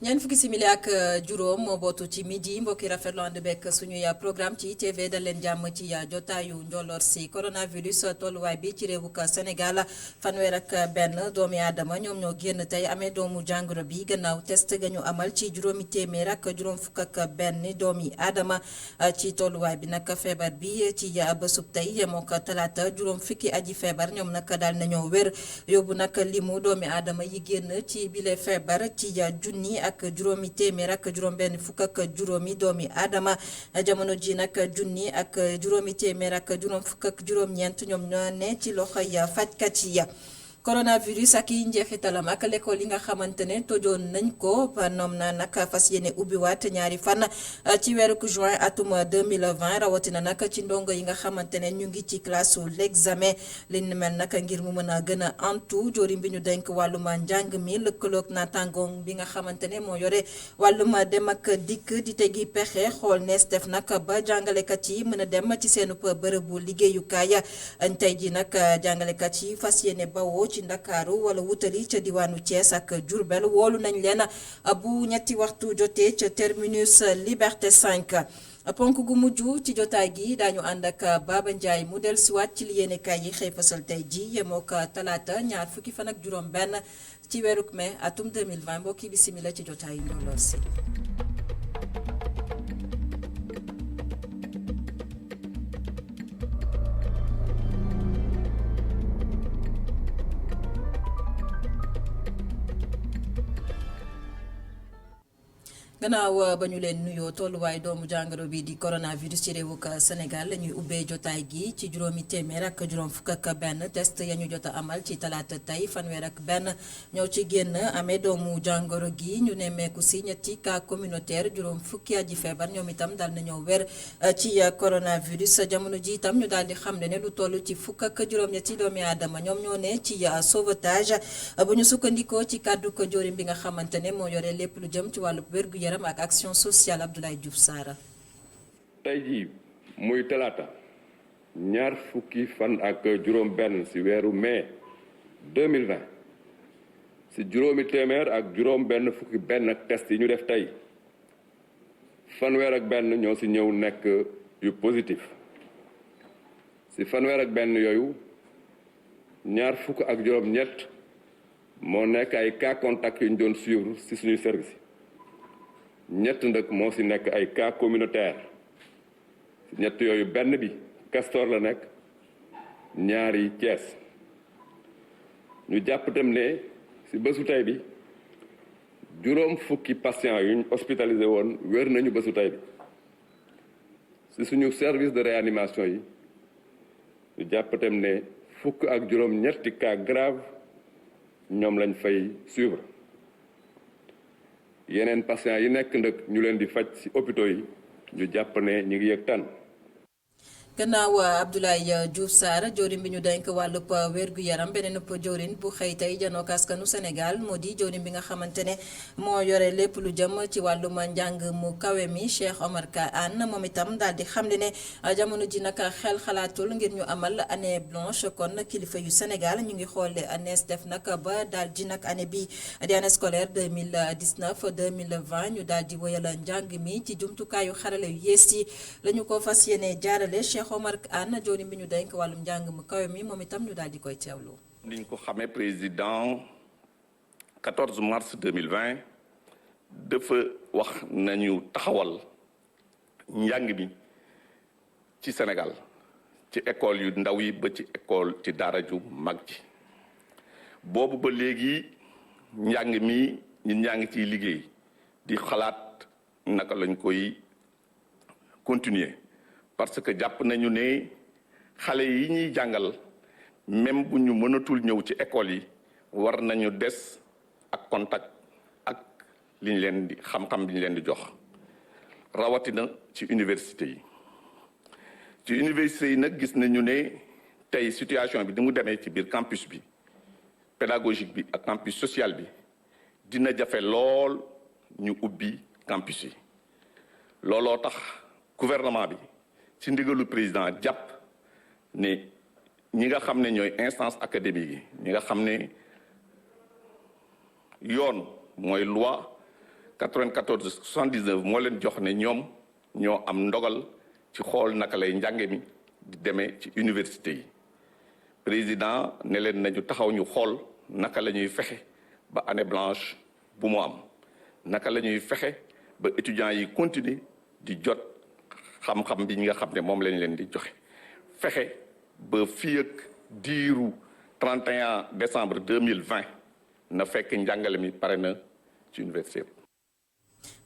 ñeent fukki simili ak juróom moo bootu ci midi mbokki rafetlu ànd bekk suñuy programme ci TV dal leen jàmm ci jotaayu njolloor si coronavirus tolluwaay bi ci réewuk Sénégal fanweer ak benn doomi aadama ñoom ñoo génn tey amee doomu jàngoro bi gannaaw test ga ñu amal ci juróomi téeméer ak juróom fukk ak benn doomi aadama ci tolluwaay bi nag feebar bi ci bésub tey yemoo ko talaata juróom fukki aji feebar ñoom nag daal nañoo wér yóbbu nag limu doomi aadama yi génn ci bile feebar ci junni ak juróomi téeméer ak juróom benn fukk ak juróomi doomi aadama jamono ji nag junni ak juróomi téeméer ak juróom fukk ak juróom-ñeent ñoom ñoo ne ci loxoy fajkat yi. coronavirus ak yi njeexitalam ak l'école yi nga xamante ne tojoon nañ ko noom na nag fas yéene ubbiwaat ñaari fan ci weeru juin atum 2020 rawatina nag ci ndongo yi nga xamante ne ñu ngi ci classe l'examen li ni mel nag ngir mu mën a gën a antu jorim bi ñu denk wàllum njàng mi lëkkaloog naataangoom bi nga xamante ne moo yore wàllum dem ak dikk di tegi pexe xool nees def nag ba jàngalekat yi mën a dem ci seen bërëbu liggéeyukaay tey ji nag jàngalekat yi fas yéene bawoo ci Ndakaaru wala wutali ca diwaanu Thiès ak Diourbel woolu nañ leen bu ñetti waxtu jotee ca terminus Liberté 5 ponk gu mujj ci jotaay gi daañu ànd ak Baba Ndiaye mu del siwaat ci li yéenekaay yi xëy fasal tey ji yemook talaata ñaar fukki fan ak juróom benn ci weeruk mai atum 2020 mbokki bisimila ci jotaay yi njolloor si gannaaw ba ñu leen nuyoo tolluwaay doomu jàngoro bi di coronavirus ci réewuk Sénégal la ñuy ubbee jotaay gi ci juróomi téeméer ak juróom fukk ak benn test ya ñu jot a amal ci talaata tey fanweer ak benn ñoo ci génn amee doomu jàngoro gi ñu nemmeeku si ñetti cas communautaire juróom fukki aji feebar ñoom itam daal nañoo wér ci coronavirus jamono ji itam ñu daal di xamle ne lu toll ci fukk ak juróom-ñetti doomi aadama ñoom ñoo ne ci sauvetage bu ñu sukkandikoo ci kàddu ko jóorim bi nga xamante ne moo yore lépp lu jëm ci wàllu wér-gu-yaram ak action sociale Abdoulaye Diouf Sarr. tey jii muy talaata ñaar fukki fan ak juróom benn ci weeru mai 2020 ci juróomi téeméer ak juróom benn fukki benn test yi ñu def tey fanweer ak benn ñoo ci ñëw nekk yu positif ci fanweer ak benn yooyu ñaar fukk ak juróom ñett moo nekk ay cas contact yu ñu doon suivre ci suñuy service ñett ndëkk moo ci nekk ay cas communautaire ñett yooyu benn bi Castor la nekk ñaari Thiès ñu jàpp tam ne ci bésu tey bi juróom fukki patients yuñ hospitalisé woon wér nañu bésu tey bi ci suñu service de réanimation yi ñu jàpp tam ne fukk ak juróom ñetti cas grave ñoom lañ fay suivre yeneen patients yi nekk nag ñu leen di faj ci hôpitaux yi ñu jàpp ne ñu ngi yëg tan gannaaw Abdoulaye Diouf Sarr jawriñ bi ñu denk wàllub wér-gu-yaram beneen jawriñ bu xëy tey janook askanu Sénégal moo di jawriñ bi nga xamante ne moo yore lépp lu jëm ci wàllum njàng mu kawe mi Cheikh Omar Anne moom itam daal di xamle ne jamono ji nag xel xalaatul ngir ñu amal année blanche kon kilifa yu Sénégal ñu ngi xool nees def nag ba daal di nag année bi di année scolaire 2019 2020 ñu daal di wëyal njàng mi ci jumtukaayu xarale yu yees yi la ñu ko fas yéene jaarale Cheikh Omar Anne jawriñ bi ñu denk wàllum njàng mu kawe mi moom itam ñu daal di koy teewlu. ni ñu ko xamee président 14 mars 2020 dafa wax nañu taxawal njàng mi ci Sénégal ci école yu ndaw yi ba ci école ci daara ju mag ji boobu ba léegi njàng mi ñun ñaa ngi ciy liggéey di xalaat naka lañ koy continuer parce que jàpp nañu ne xale yi ñuy jàngal même bu ñu mënatul ñëw ci école yi war nañu des ak contact ak li ñu leen di xam-xam bi ñu leen di jox rawatina ci université yi ci université yi nag gis nañu ne tey situation bi ni mu demee ci biir campus bi pédagogique bi ak campus social bi dina jafe lool ñu ubbi campus yi looloo tax gouvernement bi ci ndigalu président jàpp ne ñi nga xam ne ñooy instance académique yi ñi nga xam ne yoon mooy loi 94 79 moo leen jox ne ñoom ñoo am ndogal ci xool naka lay njànge mi di demee ci université yi président ne leen nañu taxaw ñu xool naka la ñuy fexe ba année blanche bu mu am naka la ñuy fexe ba étudiants yi continuer di jot xam-xam bi ñi nga xam ne moom lañ leen di joxe fexe ba fii ak diiru 31 décembre 2020 na fekk njàngale mi pare na ci université.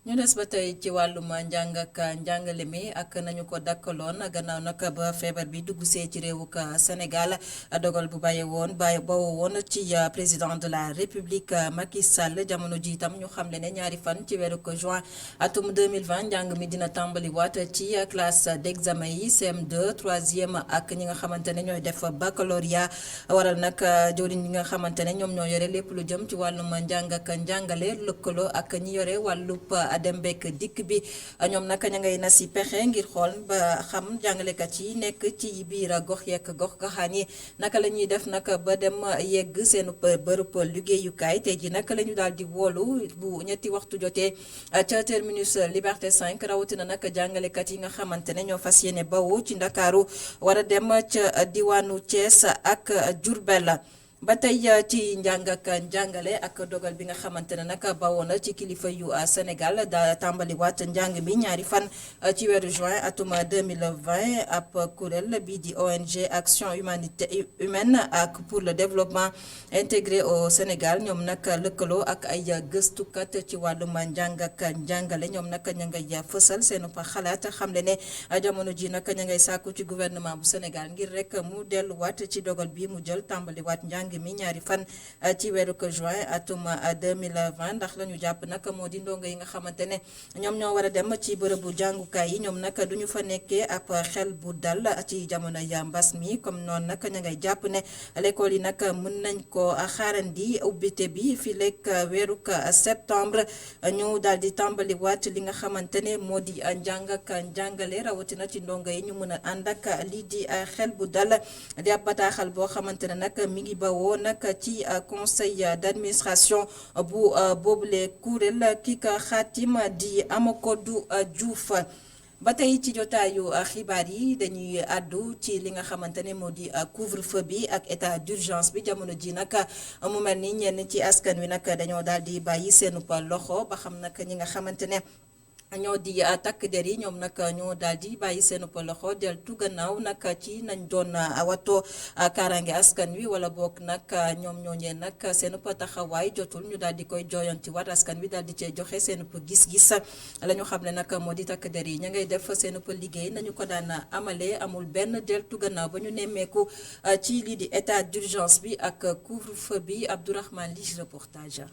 ñu des ba tey ci wàllum njàng ak njàngale mi ak nañu ko dakkaloon gannaaw nag ba feebar bi dugg see ci réewuk Sénégal dogal bu bawoo woon ci président de la République Macky Sall jamono ji itam ñu xamle ne ñaari fan ci weeru juin atum 2020 njàng mi dina tàmbaliwaat ci classe d'examen yi CM2 troisième ak ñi nga xamante ne ñooy def baccalauréat waral nag jëwriñ ñi nga xamante ne ñoom ñoo yore lépp lu jëm ci wàllum njàng ak njàngale lëkkaloo ak ñi yore wàllub dem bekk dikk bi ñoom nag ña ngay na si pexe ngir xool ba xam jàngalekat yi nekk ci biir gox yeeg gox gaxaan yi naka la ñuy def nag ba dem yegg seen bërëb liggéeyukaay tey ji nag la ñu daal di woolu bu ñetti waxtu jotee ca terminus Liberté 5 rawatina nag jàngalekat yi nga xamante ne ñoo fas yéene bawu ci Ndakaaru war a dem ca diwaanu Thiès ak Diourbel. ba tey ci njàng ak njàngale ak dogal bi nga xamante ne nag bawoo na ci kilifa yu Sénégal daa tàmbaliwaat njàng mi ñaari fan ci weeru juin atum 2020 ab kuréel bii di ONG Action Humaine ak pour le développement intégré au Sénégal ñoom nag lëkkaloo ak ay gëstukat ci wàllum njàng ak njàngale ñoom nag ña ngay fësal seen xalaat xamle ne jamono ji nag ña ngay sàkku ci gouvernement bu Sénégal ngir rek mu delluwaat ci dogal bi mu jël tàmbaliwaat njàng mi ñaari fan ci weeru juin atum 2020 ndax la ñu jàpp nag moo di ndongo yi nga xamante ne ñoom ñoo war a dem ci bërëbu jàngukaay yi ñoom nag duñu fa nekkee ab xel bu dal ci jamono ya mbas mi comme noonu nag ña ngay jàpp ne l'école yi nag mën nañ ko xaarandi ubbite bi fi lekk weeru septembre ñu daal di tàmbaliwaat li nga xamante ne moo di njàng ak njàngale rawatina ci ndongo yi ñu mën a ànd ak lii di xel bu dal di ab bataaxal boo xamante ne nag mi ngi bawoo nag ci conseil d'administration bu boobule kuréel ki ka xaatim di Amakodou Diouf. ba tey ci jotaayu xibaar yi dañuy àddu ci li nga xamante ne moo di couvre-feu bi ak état d'urgence bi jamono ji nag mu mel ni ñenn ci askan wi nag dañoo daal di bàyyi seenu loxo ba xam nag ñi nga xamante ne ñoo di takk der yi ñoom nag ñoo daal di bàyyi seen loxo deltu gannaaw nag ci nañ doon watoo kaaraange askan wi wala boog nag ñoom ñooñee nag seen taxawaay jotul ñu daal di koy jooyanti wat askan wi daal di cee joxe seen gis-gis la ñu xam ne nag moo di takk der yi ña ngay def seen liggéey nañu ko daan amalee amul benn deltu gannaaw ba ñu nemmeeku ci lii di état d'urgence bi ak couvre-feu bi Abdourahmane Ly reportage.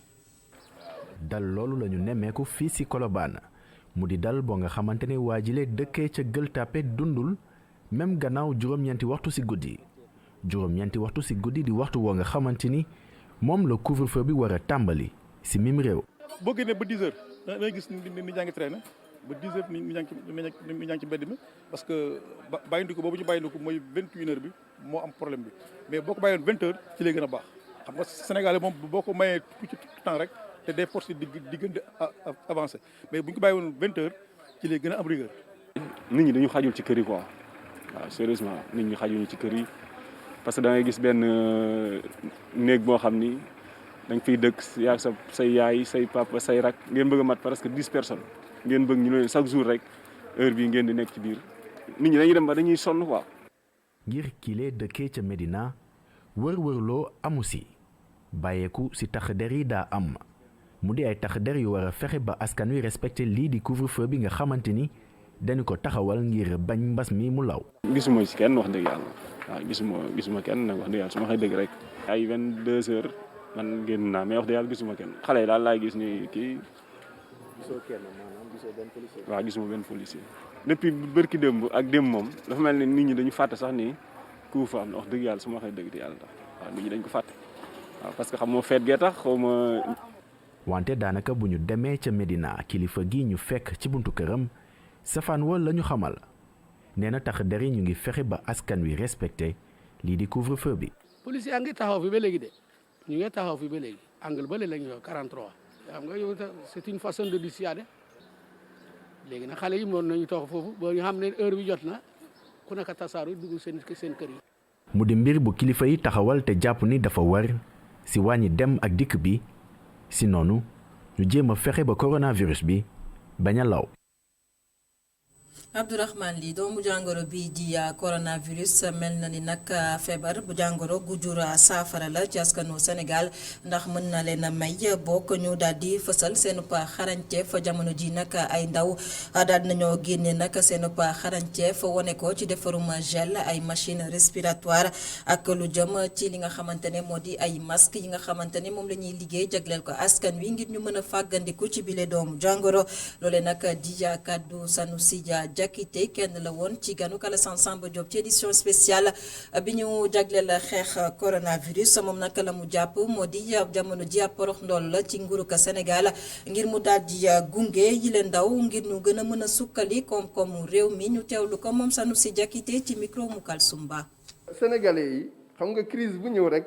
dal loolu la ñu nemmeeku fii ci Colobane mu di dal boo nga xamante ne waa jile dëkkee ca Gueule Tapée dundul même gannaaw juróom-ñeenti waxtu ci guddi di waxtu woo nga xamante ni moom la couvre-feu bi war a tàmbali ci mim réew. boo génnee ba 10 heures da ngay gis ni ñaa ngi traîner ba 10 heures ni ñaa ngi ci mbedd mi parce que bàyyindiku boobu ñu bàyyindiku mooy 21 heures bi moo am problème bi mais boo ko bàyyoon 20 heures ci lay gën a baax xam nga Sénégal moom boo ko mayee tout temps rek. te day force di gën di avancer mais bu ñu ko bàyyi woon 20 heures ci lay gën a am rigueur. nit ñi dañu xajul ci kër yi quoi waaw sérieusement nit ñi xajuñu ci kër yi parce que da ngay gis benn néeg boo xam ni da nga fiy dëkk yaa say yaay say papa say rak ngeen bëgg a mat presque 10 personnes ngeen bëgg ñu leen chaque jour rek heure bii ngeen di nekk ci biir nit ñi dañuy dem ba dañuy sonn quoi. ngir kilee dëkkee ca Médina wër-wërloo amu si bàyyeeku si tax der yi daa am. mu di ay tax der yu war a fexe ba askan wi respecté lii di couvre-feu bi nga xamante ni dañu ko taxawal ngir bañ mbas mi mu law. gisuma ci kenn wax dëgg yàlla waaw gisuma kenn nag wax dëgg yàlla su ma xëy dëgg rek. ay 22 heures man génn naa mais wax dëgg yàlla gisuma kenn xale yi daal laay gis ni kii. gisoo kenn maanaam gisoo benn policier. waaw gisuma benn policier. depuis bërki démb ak démb moom dafa mel ni nit ñi dañu fàtte sax ni couvre-feu am na wax dëgg yàlla su ma xëy dëgg di yàlla tax waaw nit ñi dañ ko fàtte waaw parce que xam moo feet gee tax xaw ma. wante daanaka bu ñu demee ca Médina kilifa gi ñu fekk ci buntu këram safaan wa la ñu xamal nee na tax der yi ñu ngi fexe ba askan wi respecté lii di couvre-feu bi. police yaa ngi taxaw fi ba léegi de ñu ngi taxaw fi ba léegi angle ba léegi la ñu 43 xam nga yow c'est une façon de dissuader léegi nag xale yi mën nañu toog foofu ba ñu xam ne heure bi jot na ku nekk tasaaru dugg seen kër yi. mu di mbir bu kilifa yi taxawal te jàpp ni dafa war si wàññi dem ak dikk bi si noonu ñu jéem a fexe ba coronavirus bi bañ a law. Abdourahmane Ly doomu jàngoro bi di coronavirus mel na ni nag feebar bu jàngoro gu jur saafara la ci askanu Sénégal ndax mën na leen a may bokk ñu daal di fësal seen xarañteef jamono ji nag ay ndaw daal nañoo génne nag seen xarañteef wane ko ci defarum gel ay machine respiratoire ak lu jëm ci li nga xamante ne moo di ay masque yi nga xamante ne moom la ñuy liggéey jagleel ko askan wi ngir ñu mën a fàggandiku ci bile doomu jàngoro loole nag di kàddu Sanusi Jakite kenn la woon ci ganu Alassane Samba Diop ci édition spéciale bi ñu jagleel xeex coronavirus moom nag la mu jàpp moo di jamono ji ab porox ndool la ci nguurug Sénégal ngir mu daal di gunge yi leen ndaw ngir ñu gën a mën a sukkali koom-koomu réew mi ñu teewlu ko moom Sanusi Jakite ci micro mu Kalsumba. Sénégalais yi xam nga crise bu ñëw rek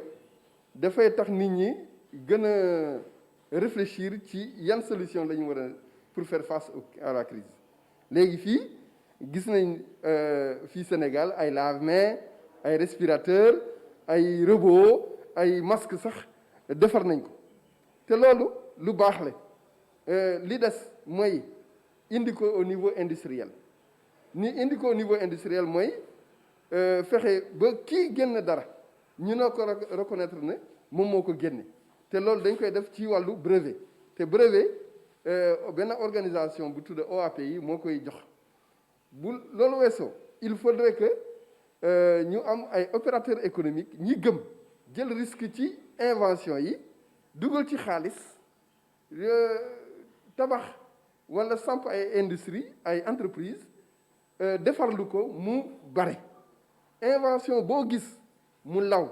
dafay tax nit ñi gën a réfléchir ci yan solution la ñu war a pour faire face à la crise léegi fii gis nañ fii Sénégal ay lave-mains ay respirateurs ay robot ay masque sax defar nañ ko te loolu lu baax la li des mooy indi ko au niveau industriel ni indi ko au niveau industriel mooy fexe ba kii génn dara ñu noo ko reconnaître ne moom moo ko génne te loolu dañ koy def ci wàllu brevet te brevet benn organisation bu tudd OAPI moo koy jox bu loolu weesoo il faudrait que ñu am ay opérateurs économiques ñi gëm jël risque ci invention yi dugal ci xaalis tabax wala samp ay industrie ay entreprise defarlu ko mu bare invention boo gis mu law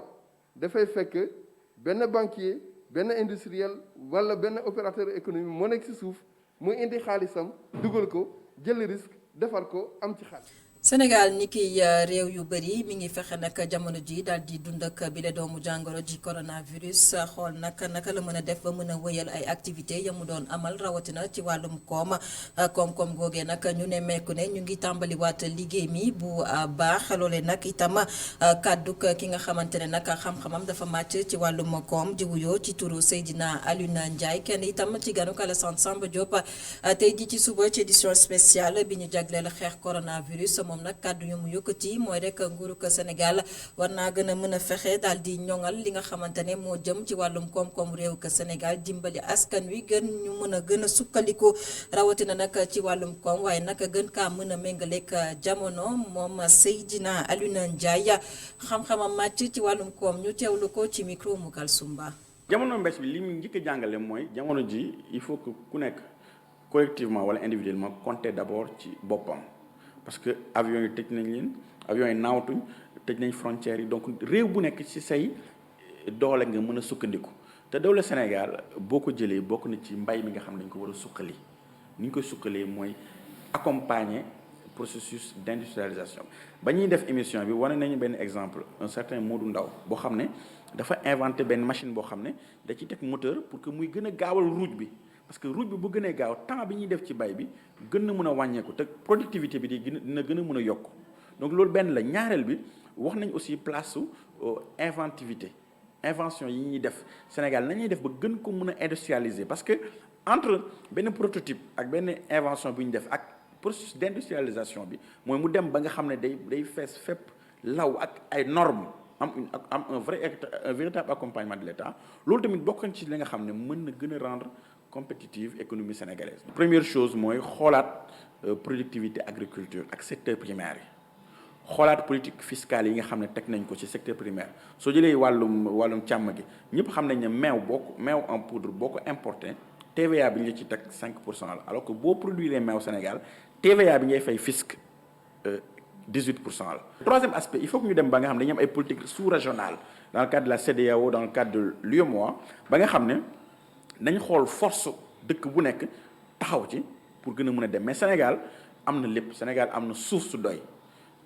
dafay fekk benn banquier benn industriel wala benn opérateur économique moo nekk ci suuf mu indi xaalisam dugal ko jël risque defar ko am ci xaalis. Sénégal ni ki réew yu bëri mi ngi fexe nag jamono ji daal di dund ak bile doomu jàngoro ji coronavirus xool naka la mën a def ba mën a wëyal ay activités ya mu doon amal rawatina ci wàllum koom-koom googee nag ñu ne mekku ne ñu ngi tàmbaliwaat liggéey mi bu baax loolee nag itam kàdduk ki nga xamante ne nag xam-xamam dafa màcc ci wàllum koom di wuyoo ci turu Seydina Alioune Ndiaye kenn itam ci ganuk Alassane Samba Diop tey ji ci suba ci édition spéciale bi ñu jagleel xeex coronavirus moom nag kàddu yu mu yëkkati mooy rek nguurug Sénégal war naa gën a mën a fexe daal di ñoŋal li nga xamante ne moo jëm ci wàllum koom-koom réew ka Sénégal dimbali askan wi gën ñu mën a gën a sukkandiku rawatina nag ci wàllum koom waaye nag gën kaa mën a méngaleeg jamono moom Seydina Alioune Ndiaye xam-xamam màcc ci wàllum koom ñu teewlu ko ci micro mu Kalsumba. jamono mbes bi li mu njëkk a jàngale mooy jamono ji il faut que ku nekk collectivement wala individuellement compter d'abord ci boppam. parce que avions yi tëj nañ leen avions yi naawatuñ tëj nañ frontières yi donc réew bu nekk ci say doole nga mën a sukkandiku te doole Sénégal boo ko jëlee bokk na ci mbay mi nga xam ne dañ ko war a suqali ni ñu koy suqalee mooy accompagner processus d'industrialisation ba ñuy def émission bi wane nañu benn exemple un certain Modou Ndaw boo xam ne dafa inventé benn machine boo xam ne da ci teg moteur pour que muy gën a gaawal ruuj bi parce que ruuj bi bu gënee gaaw temps bi ñuy def ci bay bi gën na mën a wàññeeku te productivité bi dina gën a mën a yokk donc loolu benn la ñaareel bi wax nañ aussi place su inventivité invention yi ñuy def Sénégal nañuy def ba gën ko mën a industrialiser parce que entre benn prototype ak benn invention bu ñu def ak processus d'industrialisation bi mooy mu dem ba nga xam ne day fees fépp law ak ay normes am un véritable accompagnement de l'État loolu tamit bokk ci li nga xam ne mën na gën a rendre compétitive économie sénégalaise. Première chose mooy xoolaat productivité agriculture ak secteur primaire yi xoolaat politique fiscale yi nga xam ne teg nañ ko ci secteur primaire soo jëlee wàllum càmm gi ñëpp xam nañ ne meew en poudre boo ko importé TVA bi ñu ci teg 5% la alors que boo produire meew Sénégal TVA bi ngay fay fisc 18% la. Troisième aspect il faut que ñu dem ba nga xam ne dañu am ay politique sous-régionale dans le cadre de la CEDEAO dans le cadre de l'UEMOA ba nga xam ne nañ xool force dëkk bu nekk taxaw ci pour gën a mën a dem mais Sénégal am na lépp Sénégal am na suuf su doy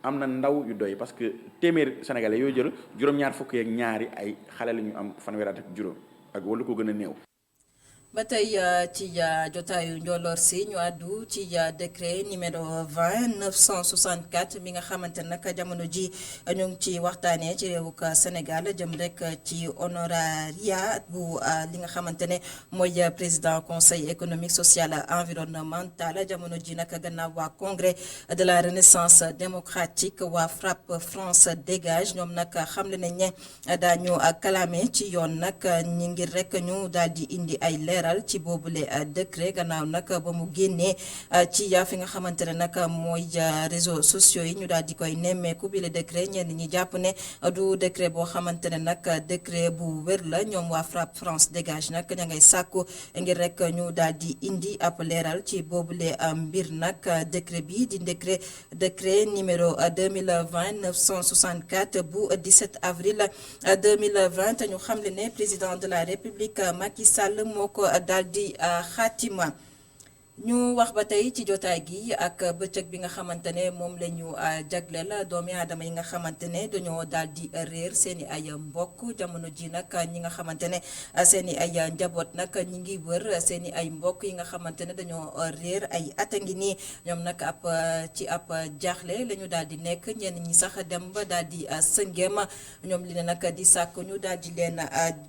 am na ndaw yu doy parce que téeméer Sénégalais yooyu jël juróom-ñaar fukk ak ñaari ay xale la ñu am fanweeri at ak juróom ak wala ko gën a néew. ba tey ci jotaayu njolloor si ñu àddu ci décret numéro 20 964 mi nga xamante nag jamono ji ñu ngi ci waxtaanee ci réewuk Sénégal jëm rek ci honoraria bu li nga xamante ne mooy président conseil économique social environnemental jamono ji nag gannaaw waa congrès de la renaissance démocratique waa FRAPP France dégage ñoom nag xamle nañ ne daañu kalaame ci yoon nag ñi ngir rek ñu daal di indi ay leeral ci boobule décret gannaaw nag ba mu génnee ci fi nga xamante ne nag mooy réseaux sociaux yi ñu daal di koy nemmeeku bi le décret ñenn ñi jàpp ne du décret boo xamante ne nag décret bu wér la ñoom waa FRAPP France dégage nag ña ngay sàkku ngir rek ñu daal di indi ab leeral ci boobule mbir nag décret bi di décret numéro 2020 964 bu 17 avril 2020 te ñu xamle ne président de la République Macky Sall moo ko daal di xaatima ñu wax ba tey ci jotaay gi ak bëccëg bi nga xamante ne moom la ñu jagleel doomi aadama yi nga xamante ne dañoo daal di réer seen i ay mbokk jamono ji nag ñi nga xamante ne seen i ay njaboot nag ñi ngi wër seen i ay mbokk yi nga xamante ne dañoo réer ay at a ngi nii ñoom nag ci ab jaaxle la ñu daal di nekk ñenn ñi sax dem ba daal di sëngeem ñoom li ne nag di sàkk ñu daal di leen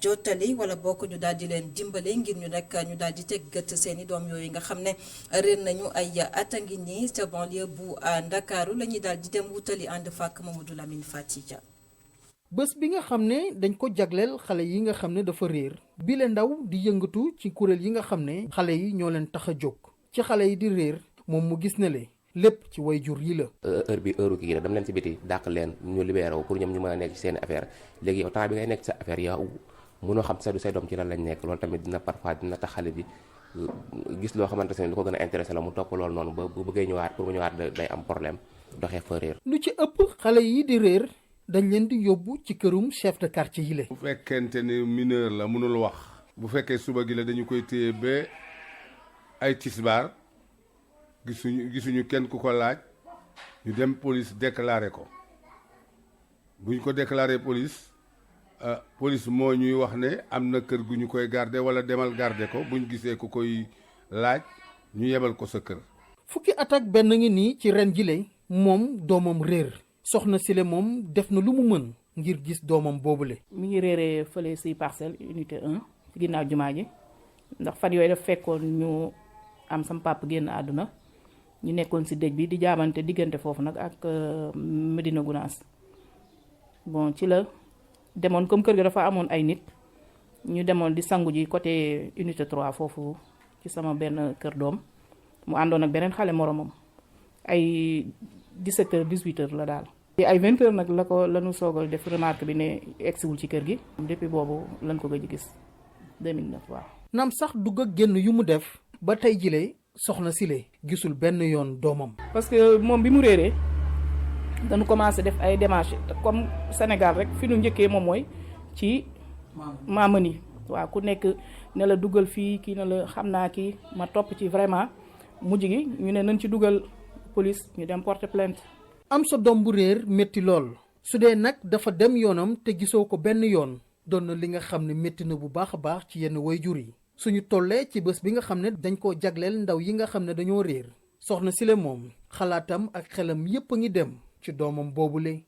jottali wala bokk ñu daal di leen dimbale ngir ñu rek ñu daal di teg gët seen i doom yooyu nga xam ne réer nañu ay at a ngi nii ca banlieue bu Ndakaaru la ñuy daal di dem wutali ànd fàkk Mamadou Lamine Fatidia. bés bi nga xam ne dañ ko jagleel xale yi nga xam ne dafa réer bi le ndaw di yëngatu ci kuréel yi nga xam ne xale yi ñoo leen tax a jóg ci xale yi di réer moom mu gis na le lépp ci wayjur yi la. heure bi heure kii la dama leen si biti dàq leen ñu libéré wu pour ñoom ñu mën a nekk ci seen affaire léegi yow temps bi ngay nekk sa affaire yow mënoo xam say doom ci lan lañ nekk loolu tamit dina parfois dina tax xale bi gis loo xamante ne lu ko gën a intéressé la mu topp loolu noonu ba bu bëggee ñëwaat pour mu ñëwaat day am problème doxee fa réer. lu ci ëpp xale yi di réer dañ leen di yóbbu ci kërum chef de quartier yi la. bu fekkente ni mineur la mënul wax bu fekkee suba gi la dañu koy téye ba ay tisbaar gisuñu kenn ku ko laaj ñu dem police déclaré ko buñ ko déclaré police police moo ñuy wax ne am na kër gu ñu koy garder wala demal garder ko buñ gisee ku koy laaj ñu yebal ko sa kër. fukki at ak benn ngi nii ci ren jile moom doomam réer soxna Sile moom def na lu mu mën ngir gis doomam boobule. mi ngi réeree fële si parcelle unité 1 ci ginnaaw jumaa ji ndax fan yooyu daf fekkoon ñu am sam papa génn àdduna ñu nekkoon si dëj bi di jaabante diggante foofu nag ak Medina Gounass bon ci la. demoon comme kër ga dafa amoon ay nit ñu demoon di sangu ji côté unité 3 foofu ci sama benn kër doom mu àndoon ak beneen xale moromam ay 17h 18h la daal. ay 20h nag la ñu soogal def remarque bi ne egsiwul ci kër gi. depuis boobu lañ ko gëj gis 2009 waaw. naam sax dugg ak génn yu mu def ba tey jile soxna Sile gisul benn yoon doomam. parce que moom bi mu réeree. dañu commencé def ay démarches comme Sénégal rek fi nu njëkkee moom mooy ci maamani waaw ku nekk ne la dugal fii kii ne la xam naa kii ma topp ci vraiment mujj gi ñu ne nañ ci dugal police ñu dem porter plainte. am sa doom bu réer métti lool su dee nag dafa dem yoonam te gisoo ko benn yoon doon na li nga xam ne métti na bu baax a baax ci yenn wayjur yi suñu tollee ci bés bi nga xam ne dañ koo jagleel ndaw yi nga xam ne dañoo réer soxna Sile moom xalaatam ak xelam yépp a ngi dem ci doomam boobule.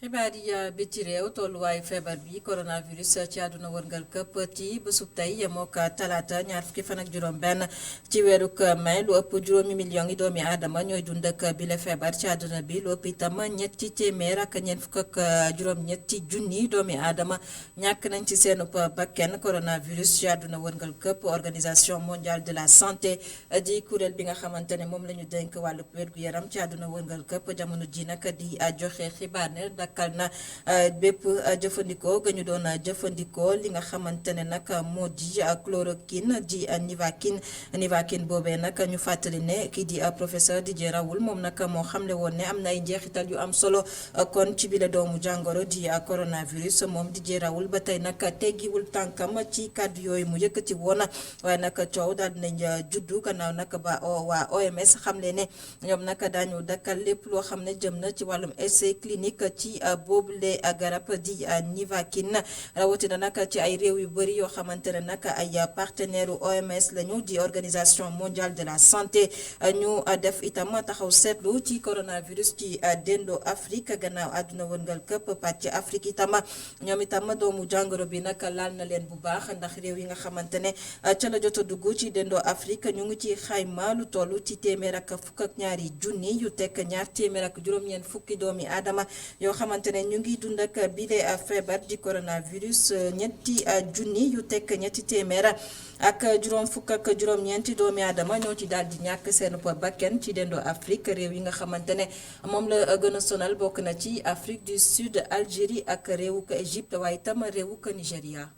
xibaar yi biti réew tolluwaayu feebar bi coronavirus ci àdduna wërngal këpp ci bésub tey yemoo ko talaata ñaar fukki fan ak juróom-benn ci weeruk mai lu ëpp juróomi million yi doomi aadama ñooy dund ak bile feebar ci àdduna bi lu ëpp itam ñetti téeméer ak ñeent fukk ak juróom-ñetti junni doomi aadama ñàkk nañ ci seen bakken coronavirus ci àdduna wërngal këpp organisation mondiale de la santé di kuréel bi nga xamante ne moom la ñu dénk wàllu wér-gu-yaram ci àdduna wërngal këpp jamono ji nag di joxe xibaar ne dakkal na bépp jëfandikoo ga ñu doon jëfandikoo li nga xamante ne nag moo di chloroquine di Nivaquine boobee nag ñu fàttali ne kii di professeur Didier Raoult moom nag moo xamle woon ne am na ay njeexital yu am solo kon ci bile doomu jàngoro di coronavirus moom Didier Raoult ba tey nag teggiwul tànkam ci kàddu yooyu mu yëkkati woon waaye nag coow daal dinañ juddu gannaaw nag ba waa OMS xamle ne ñoom nag daañu dakkal lépp loo xam ne jëm na ci wàllum essai clinique ci boobule garab di Nivaquine rawatina nag ci ay réew yu bëri yoo xamante ne nag ay partenaire u OMS lañu di organisation mondiale de la santé ñu def itam taxaw seetlu ci coronavirus ci dendo Afrique gannaaw àdduna wërngal këpp pàcc Afrique itam ñoom itam doomu jàngoro bi nag laal na leen bu baax ndax réew yi nga xamante ne ca la jot a dugg ci dendo Afrique ñu ngi ci xayma lu toll ci téeméer ak fukk ak ñaari junni yu tekk ñaar téeméer ak juróom-ñeent fukki doomi aadama yoo xamante ne ñu ngi dund ak bile feebar di coronavirus ñetti junni yu tekk ñetti téeméer ak juróom fukk ak juróom-ñeenti doomi aadama ñoo ci daal di ñàkk seen bakkan ci dendo Afrique réew yi nga xamante ne moom la gën a sonal bokk na ci Afrique du Sud Algérie ak réewuk Égypte waaye itam réewuk Nigéria.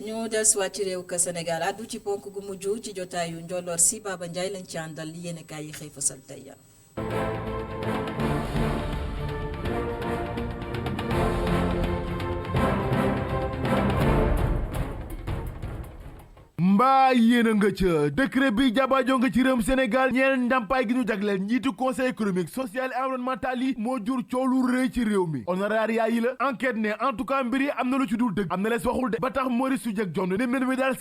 ñu dellusiwaat ci réew ka Sénégal addu ci ponk gu mujj ci jotaayu njolloor si Baba Ndiaye lañ ci àndal li yéen kaay yi xëy fasal tey mbaa yéen a nga ca décret bi jabaajo nga ci réewum Sénégal ñeel ndàmpaay gi ñu jagleel njiitu conseil économique social et environnemental yi moo jur coow lu rëy ci réew mi honoraria yi la enquête ne en tout cas mbir yi am na lu ci dul dëgg am na lees waxul de ba tax Maurice Soudieck Dione ne mbir mi daal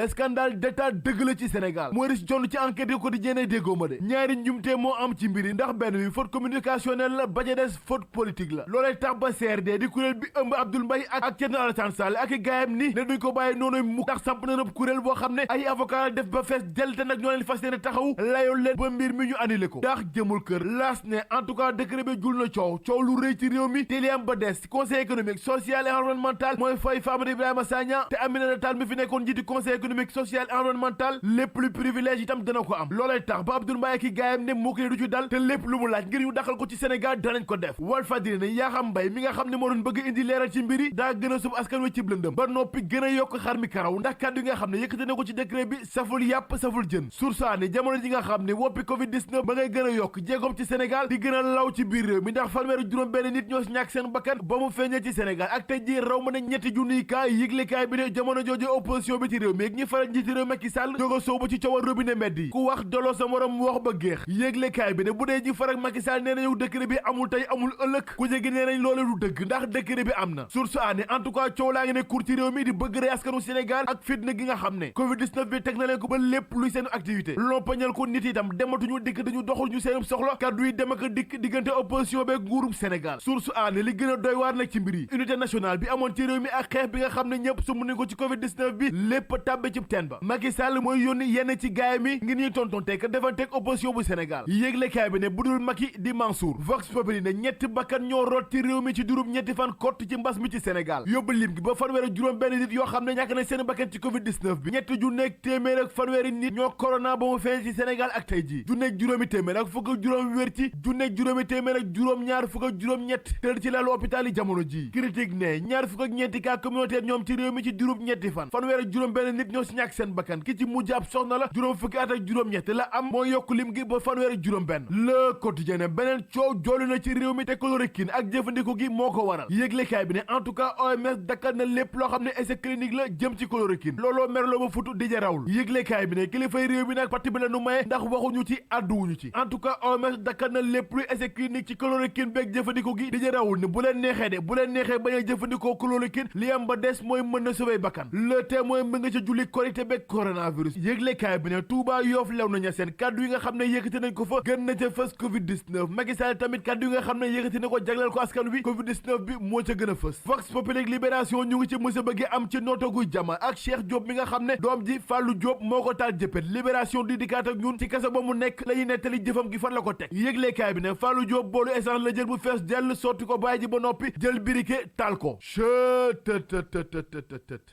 scandale d'état dëgg la ci Sénégal Maurice Dione ci enquête yi quotidien ne déggoo ma de ñaari njumte moo am ci mbir yi ndax benn bi faute communicationnelle la ba ca des faute politique la loolee tax ba CRD di kuréel bi ëmb Abdoul Mbaye ak Thierno Alassane Sall ak i gaayam ni ne duñ ko bàyyi noonu mu tax samp na nëb kuréel boo xam ne ay avocat def ba fees del te nag ñoo leen fas yéene taxaw layool leen ba mbir mi ñu annulé ko ndax jëmul kër laas ne en tout cas décret bi jul na coow lu rëy ci réew mi te li am ba des conseil économique social et environnemental mooy fay Famara Ibrahima Sagna te Aminata Tall mi fi nekkoon njiiti conseil économique social et environnemental lépp lu privilège itam dana ko am loolee tax ba Abdoul Mbaye ki gaayam ne moo ko du ci dal te lépp lu mu laaj ngir ñu daxal ko ci Sénégal danañ ko def Walf Fadjri ne Yakham Mbaye mi nga xam ne moo doon bëgg indi leeral ci mbiri daa gën a sub askan wi ci lëndëm ba noppi gën a yokk xar mi karaw ndax kàddu yi nga xam ne yëkkate na ko ci décret bi saful yàpp saful jën sursaani jamono ji nga xam ne woppi covid 19 ba ngay gën a yokk jéegoom ci Sénégal di gën a law ci biir réew mi ndax fanweeri juróom benn nit ñoo si ñàkk seen bakkan ba mu feeñee ci Sénégal ak tey ji raw mën a ñetti junniy kaay yëglekaay bi ne jamono jooju opposition bi ci réew mi ak ñi faral njiiti réew Macky Sall jóga soobu ci coowal robinet mbedd yi ku wax doloo sa morom wax ba géex yëglekaay bi ne bu dee ñi faral Macky Sall nee nañu décret bi amul tey amul ëllëg ku jégi nee nañ loolu du dëgg ndax décret bi am na sursaani en tout cas coow laa ngi ne kur ci réew mi di bëgg rey askanu Sénégal ak fitna gi nga xam ne covid 19 bi teg na leen ko ba lépp luy seen activité lompañal ko nit itam dematuñu dikk dañu doxul ñu seen soxla kaddu yi dem ak dikk diggante opposition beeg nguurum Sénégal source aane li gën a doy waar nag ci mbir yi unité nationale bi amoon ci réew mi ak xeex bi nga xam ne ñëpp sumb nañ ko ci covid 19 bi lépp tàbbe ci teen ba Macky Sall mooy yónni yenn ci gaay mi ngir ñuy tontonte ka defanteeg opposition bu Sénégal yéeglekaay bi ne budul Macky di Mansour Vox Populi ne ñetti bakkan ñoo rot ci réew mi ci durum ñetti fan kott ci mbas mi ci Sénégal yóbbu lim gi ba fanweeri juróom benn nit yoo xam ne ñàkk nañ seen bakkan ci covid 19 bi ñetti ju nekk téeméer ak fanweeri nit ñoo corona ba mu feeñ ci Sénégal ak tey jii junneeg juróomi téeméer ak fukk ak juróom wér ci junneeg juróomi téeméer ak juróom ñaar fukk ak juróom ñett tëdd ci lalu hôpital yi jamono ji critique ne ñaar fukk ak ñeenti cas communautaire ñoom ci réew mi ci juróom ñetti fan fanweer ak juróom benn nit ñoo si ñàkk seen bakkan ki ci mujj ab soxna la juróom fukki at ak juróom ñett la am moo yokk lim gi ba fanweer ak juróom benn Le Quotidien beneen coow joolu na ci réew mi te chloroquine ak jëfandiko gi moo ko waral yëglekaay bi ne en tout cas OMS dakkal na lépp loo xam ne essai clinique la jëm ci chloroquine looloo merloo ba futu Didier Raoult yëglekaay bi ne kilifay réew mi nag parti bi la nu maye ndax waxuñu ci àdduwuñu ci en tout cas OMS dakkal na lépp luy essai clinique ci chloroquine beeg jëfandiko gi Didier Raoult ne bu leen neexee bañ a jëfandikoo chloroquine li am ba des mooy mën na sauver bakkan Le Témoin mu nga ca julli korité beeg coronavirus yëglekaay bi ne Touba Yoff lew nañu seen kaddu yi nga xam ne yëkkati nañ ko fa gën na ca fës covid 19 Macky Sall tamit kaddu yi nga xam ne yëkkati na ko jagleel ko askan wi covid 19 bi moo ca gën a fës Vox Populi ak Libération ñu ngi ci mësa bëgg am ci nootaguy jama ak Cheikh Diop mi nga xam ne doom ji Fallou Diop moo ko taal jëppét Libération di dikkaat ak ñun ci kaso ba mu nekk lañuy nettali jëfam gi fan la ko teg yëglekaay bi ne Fallou Diop boolu essence la jël bu fees dell sotti ko bàyyi ji ba noppi jël birike taal ko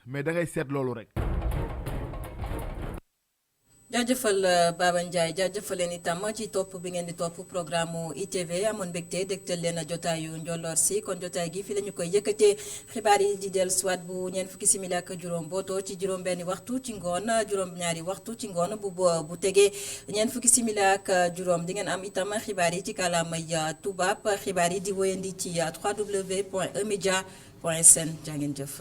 mais da ngay seet loolu rek jaajëfal Baba Ndiaye jaajëfal leen itam ci topp bi ngeen di topp programme ITV amoon mbégte dégtal leen jotaayu njolloor si kon jotaay gi fi la ñu koy yëkkatee xibaar yi di dellu siwaat bu ñeent fukki simili ak juróom bootoo ci juróom benni waxtu ci ngoon juróom ñaari waxtu ci ngoon bu tegee ñeent fukki simili ak juróom di ngeen am itam xibaar yi ci kàllaamay tubaab xibaar yi di wéyandi ci www.emedia.sn jaa ngeen jëf